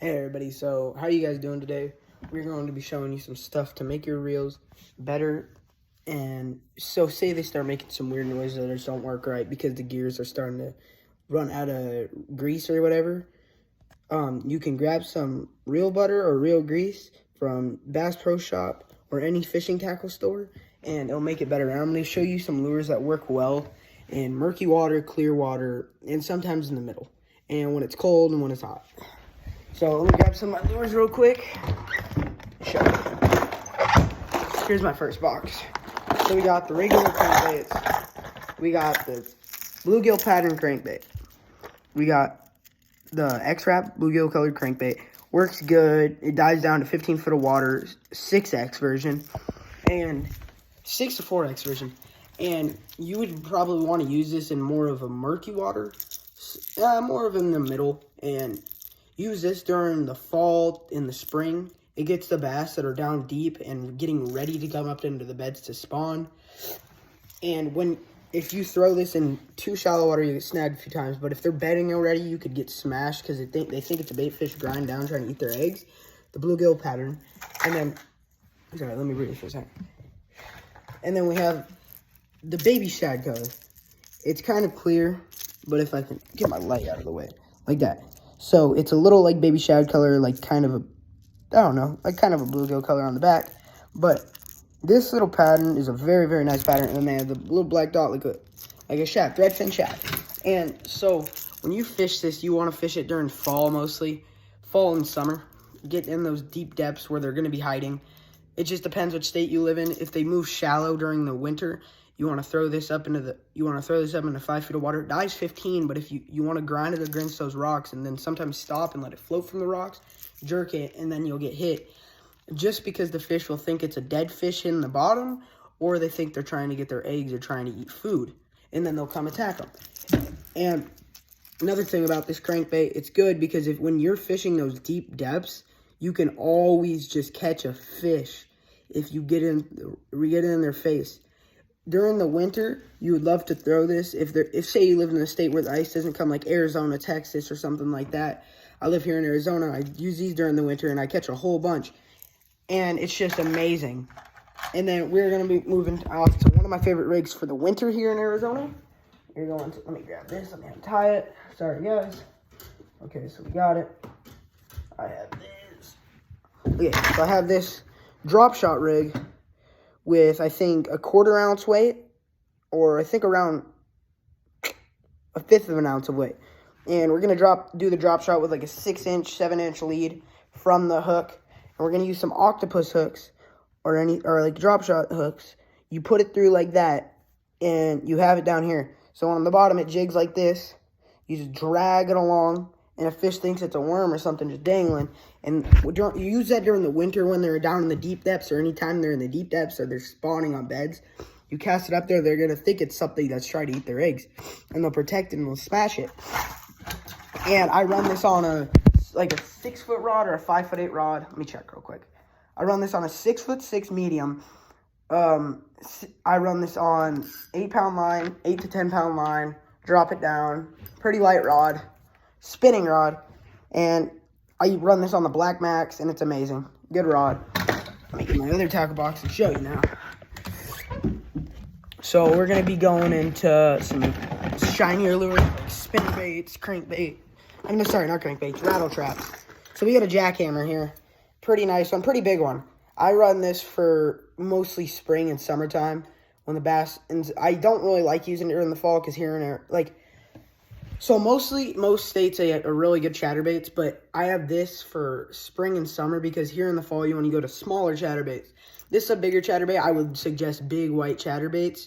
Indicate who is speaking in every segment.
Speaker 1: Hey everybody, so how you guys doing today? We're going to be showing you some stuff to make your reels better. And so say they start making some weird noises that just don't work right because the gears are starting to run out of grease or whatever. You can grab some reel butter or reel grease from Bass Pro Shop or any fishing tackle store, and it'll make it better. And I'm going to show you some lures that work well in murky water, clear water, and sometimes in the middle, and when it's cold and when it's hot. So let me grab some of my lures real quick. Show you. Here's my first box. So we got the regular crankbaits. We got the bluegill pattern crankbait. We got the X-Wrap bluegill colored crankbait. Works good. It dives down to 15 foot of water, 6X version, and 6 to 4X version. And you would probably want to use this in more of a murky water, more of in the middle, and use this during the fall, in the spring. It gets the bass that are down deep and getting ready to come up into the beds to spawn. And if you throw this in too shallow water, you get snagged a few times. But if they're bedding already, you could get smashed because they think it's a bait fish grind down trying to eat their eggs. The bluegill pattern. And then, sorry, let me read it for a second. And then we have the baby shad color. It's kind of clear, but if I can get my light out of the way, like that. So it's a little like baby shad color, like kind of a, I don't know, like kind of a bluegill color on the back. But this little pattern is a very, very nice pattern. And they have the little black dot like a shad, threadfin shad. And so when you fish this, you want to fish it during fall mostly, fall and summer. Get in those deep depths where they're going to be hiding. It just depends which state you live in. If they move shallow during the winter, you want to throw this up into 5 feet of water. It dives 15, but if you want to grind it against those rocks and then sometimes stop and let it float from the rocks, jerk it, and then you'll get hit. Just because the fish will think it's a dead fish in the bottom, or they think they're trying to get their eggs or trying to eat food, and then they'll come attack them. And another thing about this crankbait, it's good because when you're fishing those deep depths, you can always just catch a fish if you get in their face. During the winter, you would love to throw this. If say you live in a state where the ice doesn't come, like Arizona, Texas, or something like that. I live here in Arizona. I use these during the winter, and I catch a whole bunch. And it's just amazing. And then we're going to be moving off to one of my favorite rigs for the winter here in Arizona. Let me grab this. Let me untie it. Sorry, guys. Okay, so we got it. I have this. Okay, so I have this drop shot rig with, I think, a 1/4 ounce weight, or I think around 1/5 of an ounce of weight. And we're going to do the drop shot with like a 6-inch, 7-inch lead from the hook. And we're going to use some octopus hooks or like drop shot hooks. You put it through like that, and you have it down here. So on the bottom, it jigs like this. You just drag it along, and a fish thinks it's a worm or something just dangling. And you use that during the winter when they're down in the deep depths, or anytime they're in the deep depths or they're spawning on beds. You cast it up there, they're going to think it's something that's trying to eat their eggs. And they'll protect it and they'll smash it. And I run this on a 6-foot rod or a 5'8" rod. Let me check real quick. I run this on a 6'6" medium. I run this on 8-pound line, 8 to 10-pound line. Drop it down. Pretty light rod. Spinning rod. And I run this on the Black Max, and it's amazing. Good rod. Let me get my other tackle box and show you now. So we're going to be going into some shinier lures, like spinnerbaits, not crankbaits, rattle traps. So we got a jackhammer here. Pretty nice one, pretty big one. I run this for mostly spring and summertime when the bass, and I don't really like using it during the fall because so most states they are really good chatterbaits, but I have this for spring and summer because here in the fall you want to go to smaller chatterbaits. This is a bigger chatterbait. I would suggest big white chatterbaits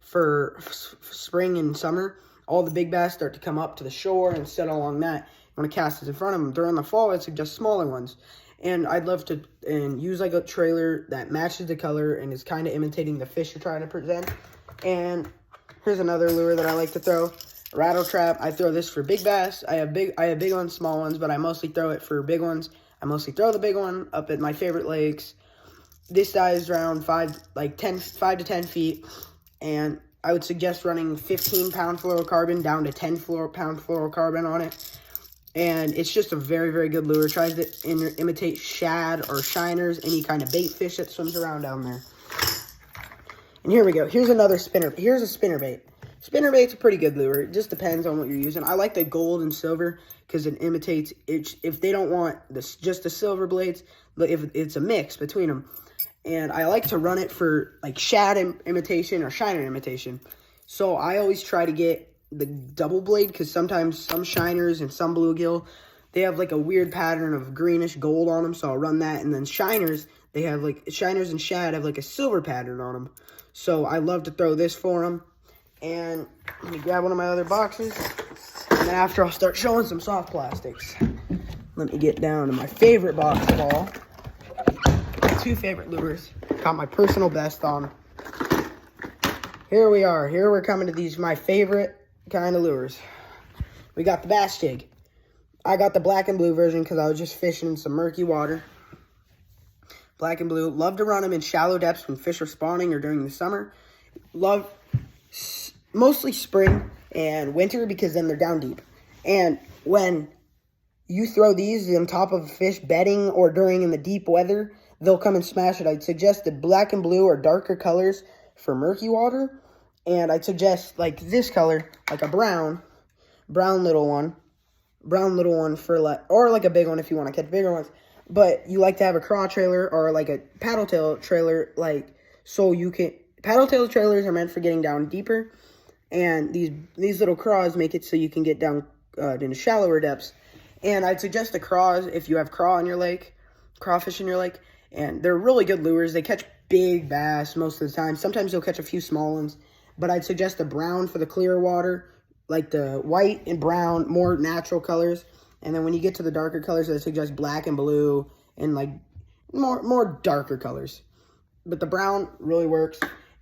Speaker 1: for spring and summer. All the big bass start to come up to the shore and settle along that. You want to cast it in front of them. During the fall, I'd suggest smaller ones. And I'd love to use like a trailer that matches the color and is kind of imitating the fish you're trying to present. And here's another lure that I like to throw. Rattle trap. I throw this for big bass. I have big ones, small ones, but I mostly throw it for big ones. I mostly throw the big one up at my favorite lakes. This dives around 5 to 10 feet, and I would suggest running 15-pound fluorocarbon down to 10-pound fluorocarbon on it. And it's just a very, very good lure. It tries to imitate shad or shiners, any kind of bait fish that swims around down there. And here we go. Here's another spinner. Here's a spinnerbait. Spinnerbait's a pretty good lure. It just depends on what you're using. I like the gold and silver because it imitates it. If they don't want this, just the silver blades, if it's a mix between them. And I like to run it for like shad imitation or shiner imitation. So I always try to get the double blade because sometimes some shiners and some bluegill, they have like a weird pattern of greenish gold on them. So I'll run that. And then shiners, they have like shiners and shad have like a silver pattern on them. So I love to throw this for them. And let me grab one of my other boxes. And then after I'll start showing some soft plastics. Let me get down to my favorite box of all. My 2 favorite lures. Got my personal best on. Here we are. Here we're coming to these, my favorite kind of lures. We got the bass jig. I got the black and blue version because I was just fishing in some murky water. Black and blue. Love to run them in shallow depths when fish are spawning or during the summer. Love mostly spring and winter because then they're down deep. And when you throw these on top of a fish bedding or during in the deep weather, they'll come and smash it. I'd suggest the black and blue or darker colors for murky water. And I'd suggest like this color, like a brown little one for like, or like a big one if you want to catch bigger ones. But you like to have a craw trailer or like a paddle tail trailer, like so you can. Paddle tail trailers are meant for getting down deeper, and these little craws make it so you can get down into shallower depths. And I'd suggest the craws if you have crawfish in your lake, and they're really good lures. They catch big bass most of the time. Sometimes you'll catch a few small ones. But I'd suggest the brown for the clear water, like the white and brown, more natural colors. And then when you get to the darker colors, I suggest black and blue and like more darker colors. But the brown really works.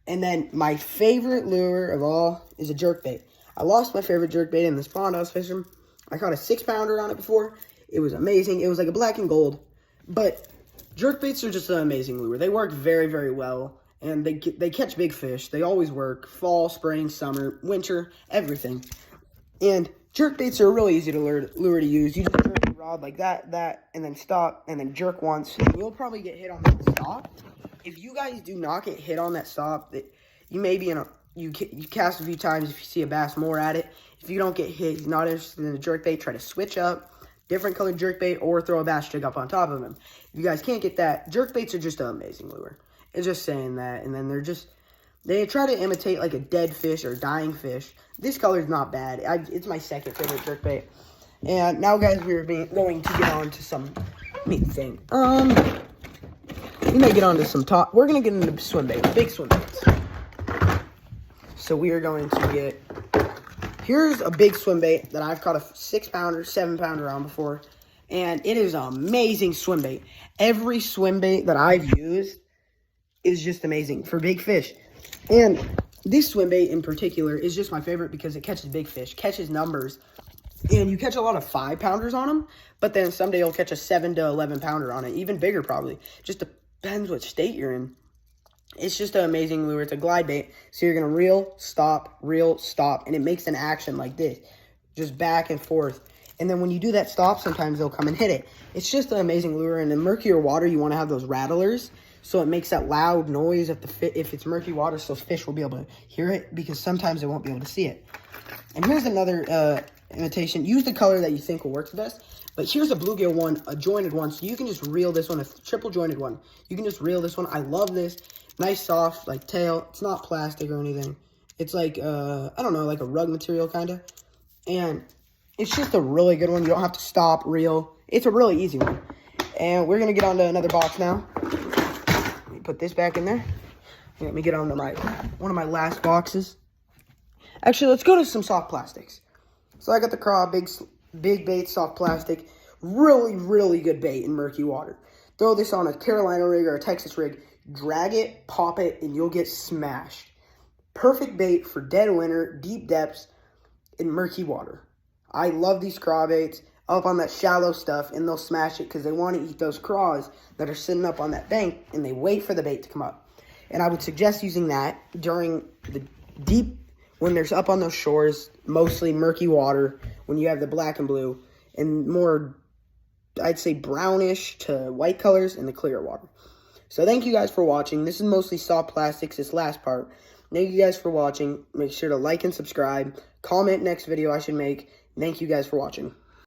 Speaker 1: And then my favorite lure of all is a jerkbait. I lost my favorite jerkbait in this pond I was fishing. I caught a 6-pounder on it before. It was amazing. It was like a black and gold. But jerkbaits are just an amazing lure. They work very, very well. And they catch big fish. They always work. Fall, spring, summer, winter, everything. And jerkbaits are really easy to lure to use. You just jerk the rod like that, and then stop, and then jerk once. And you'll probably get hit on that stop. If you guys do not get hit on that stop, you may be in a... You cast a few times if you see a bass more at it. If you don't get hit, he's not interested in the jerkbait, try to switch up. Different colored jerkbait, or throw a bass jig up on top of him. If you guys can't get that, jerkbaits are just an amazing lure. It's just saying that, and then they try to imitate like a dead fish or dying fish. This color's not bad. It's my second favorite jerkbait. And now, guys, we're going to get on to some, let me think. We may get on to some talk. We're going to get into swim bait, big swim baits. So we are going to get, here's a big swim bait that I've caught a 6-pounder, 7-pounder on before. And it is an amazing swim bait. Every swim bait that I've used is just amazing for big fish. And this swim bait in particular is just my favorite because it catches big fish, catches numbers. And you catch a lot of 5-pounders on them, but then someday you'll catch a 7 to 11-pounder on it, even bigger probably. Just depends what state you're in. It's just an amazing lure. It's a glide bait. So you're going to reel, stop, and it makes an action like this, just back and forth. And then when you do that stop, sometimes they'll come and hit it. It's just an amazing lure. And in murkier water, you want to have those rattlers. So it makes that loud noise if it's murky water, so fish will be able to hear it, because sometimes they won't be able to see it. And here's another imitation. Use the color that you think will work the best. But here's a bluegill one, a jointed one, so you can just reel this one, a triple jointed one. You can just reel this one. I love this. Nice, soft, like tail. It's not plastic or anything. It's like, I don't know, like a rug material kind of. And it's just a really good one. You don't have to stop, reel. It's a really easy one. And we're going to get on to another box now. Put this back in there. Let me get on to one of my last boxes. Actually, let's go to some soft plastics. So I got the craw, big bait, soft plastic. Really, really good bait in murky water. Throw this on a Carolina rig or a Texas rig. Drag it, pop it, and you'll get smashed. Perfect bait for dead winter, deep depths, in murky water. I love these craw baits up on that shallow stuff, and they'll smash it because they want to eat those craws that are sitting up on that bank, and they wait for the bait to come up. And I would suggest using that during the deep, when there's up on those shores, mostly murky water, when you have the black and blue. and more, I'd say, brownish to white colors in the clear water. So thank you guys for watching. This is mostly soft plastics, this last part. Thank you guys for watching. Make sure to like and subscribe. Comment next video I should make. Thank you guys for watching.